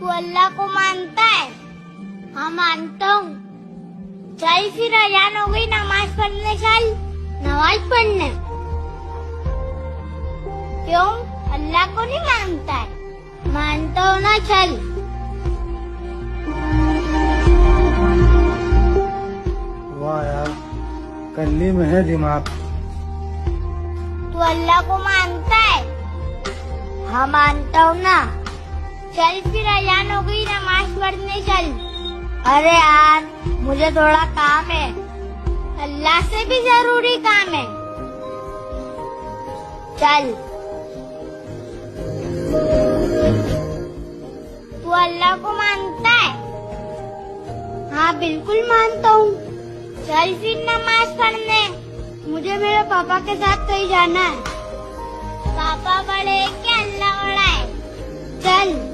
तू अल्लाह को मानता है? हाँ मानता हूँ। चल फिर अजान हो गई, नमाज पढ़ने चल। नमाज पढ़ने? क्यों, अल्लाह को नहीं मानता है? मानता हूँ ना, चल। वाह यार, कल्ली में है दिमाग। तू अल्लाह को मानता है? हाँ मानता हूँ ना। चल फिर अजान हो गई, नमाज पढ़ने चल। अरे यार, मुझे थोड़ा काम है। अल्लाह से भी जरूरी काम है। चल। तू अल्लाह को मानता है? हाँ बिल्कुल मानता हूँ। चल फिर नमाज पढ़ने। मुझे मेरे पापा के साथ कहीं जाना है। पापा बड़े हैं कि अल्लाह बड़ा है? चल।